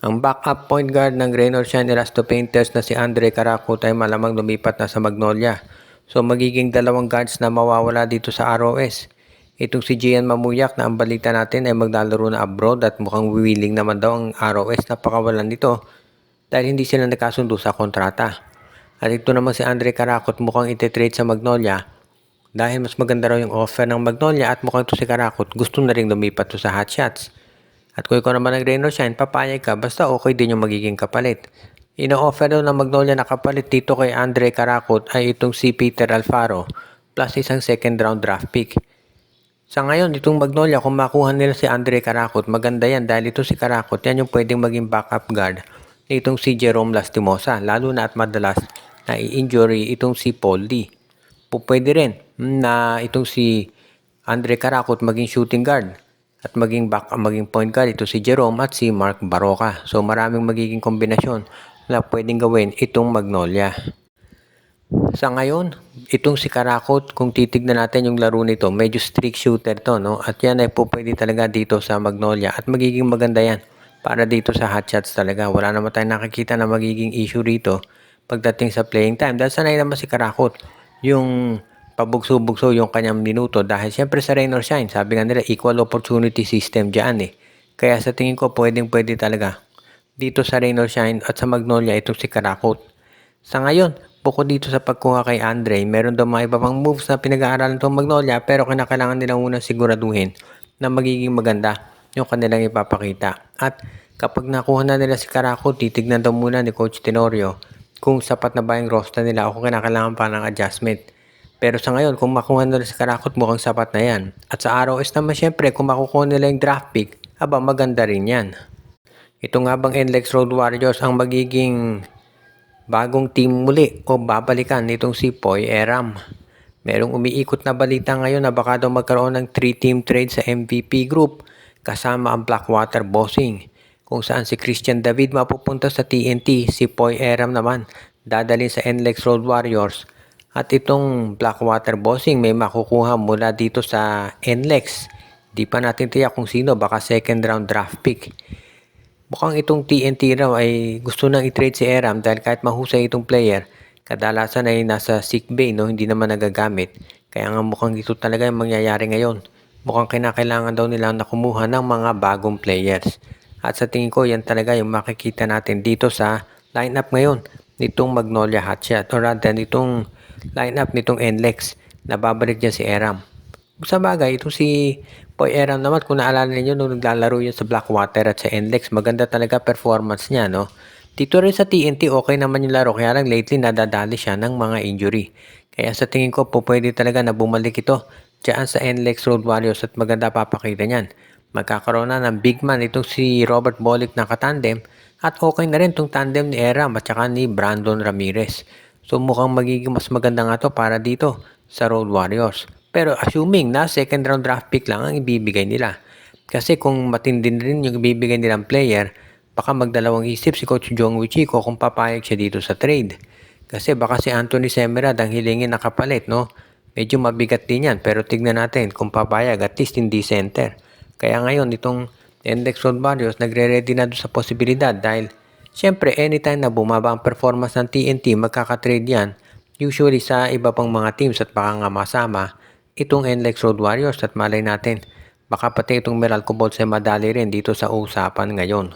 Ang backup point guard ng Rain or Shine Erasto Painters na si Andre Caracut ay malamang lumipat na sa Magnolia. So magiging dalawang guards na mawawala dito sa ROS. Itong si Gian Mamuyak na ang balita natin ay maglalaro na abroad at mukhang willing naman daw ang ROS na pakawalan nito dahil hindi sila nakasundo sa kontrata. At ito naman si Andre Caracut mukhang ititrade sa Magnolia dahil mas maganda raw yung offer ng Magnolia at mukhang ito si Caracut gusto na rin lumipat to sa Hot Shots. At kung ikaw naman nag-Rain or Shine, papayag ka basta okay din yung magiging kapalit. Ino-offer daw ng Magnolia na kapalit dito kay Andre Caracut ay itong si Peter Alfaro plus isang second round draft pick. Sa ngayon, itong Magnolia, kung makuha nila si Andre Caracut, maganda yan dahil ito si Caracut, yan yung pwedeng maging backup guard itong si Jerome Lastimosa, lalo na at madalas na i-injury itong si Paul D. Pwede rin na itong si Andre Caracut maging shooting guard at maging point guard ito si Jerome at si Mark Baroka. So maraming magiging kombinasyon na pwedeng gawin itong Magnolia. Sa ngayon, itong si Caracut, kung titignan natin yung laro nito, medyo streak shooter to, no? At yan ay pwede talaga dito sa Magnolia at magiging maganda yan para dito sa hot shots talaga. Wala naman tayong nakikita na magiging issue rito pagdating sa playing time. Dahil sanay naman si Caracut yung pabugso-bugso yung kanyang minuto dahil siyempre sa Rain or Shine, sabi nga nila equal opportunity system dyan eh. Kaya sa tingin ko pwede talaga dito sa Rain or Shine at sa Magnolia itong si Caracut. Sa ngayon, bukod dito sa pagkuha kay Andre, meron daw mga iba pang moves na pinag-aaralan itong Magnolia pero kinakailangan nilang unang siguraduhin na magiging maganda yung kanilang ipapakita. At kapag nakuha na nila si Caracut, titignan daw muna ni Coach Tenorio kung sapat na ba yung roster nila o kung kinakailangan pa ng adjustment. Pero sa ngayon, kung makuha nila si Caracut, mukhang sapat na yan. At sa ROS naman syempre, kung makukuha nila yung draft pick, maganda rin yan. Ito nga bang NLEX Road Warriors ang magiging bagong team muli o babalikan nitong si Poy Eram? Merong umiikot na balita ngayon na baka daw magkaroon ng 3-team trade sa MVP group kasama ang Blackwater Bossing, kung saan si Christian David mapupunta sa TNT, si Poy Eram naman dadalhin sa NLEX Road Warriors. At itong Blackwater Bossing may makukuha mula dito sa NLEX. Di pa natin tiyak kung sino, baka second round draft pick. Mukhang itong TNT raw ay gusto nang i-trade si Eram dahil kahit mahusay itong player, kadalasan ay nasa sick bay, no? Hindi naman nagagamit. Kaya nga mukhang ito talaga yung mangyayari ngayon. Mukhang kinakailangan daw nilang nakumuha ng mga bagong players. At sa tingin ko, yan talaga yung makikita natin dito sa lineup ngayon nitong Magnolia Hotshot or rather nitong lineup nitong NLEX na babalik dyan si Eram. Sa bagay, ito si Poy Eram naman, kung naalala ninyo nung naglalaro yun sa Blackwater at sa NLEX, maganda talaga performance niya, no? Dito rin sa TNT, okay naman yung laro, kaya lang lately nadadali siya ng mga injury. Kaya sa tingin ko, pwede talaga na bumalik ito dyan sa NLEX Road Warriors at maganda papakita niyan. Magkakaroon na ng big man itong si Robert Bolick na katandem at okay na rin itong tandem ni Eram at saka ni Brandon Ramirez. So mukhang magiging mas maganda nga to para dito sa Road Warriors. Pero assuming na second round draft pick lang ang ibibigay nila. Kasi kung matindi rin yung ibibigay nilang player, baka magdalawang isip si Coach Jong Wichiko kung papayag siya dito sa trade. Kasi baka si Anthony Semerad ang hilingin na kapalit, no? Medyo mabigat din yan, pero tignan natin kung papayag, at least hindi center. Kaya ngayon, itong NLEX Road Warriors nagre-ready na doon sa posibilidad dahil syempre anytime na bumaba ang performance ng TNT, magkakatrade yan. Usually sa iba pang mga teams at baka nga masama itong NLEX Road Warriors at malay natin baka pati itong Meralco Bolts ay madali rin dito sa usapan ngayon.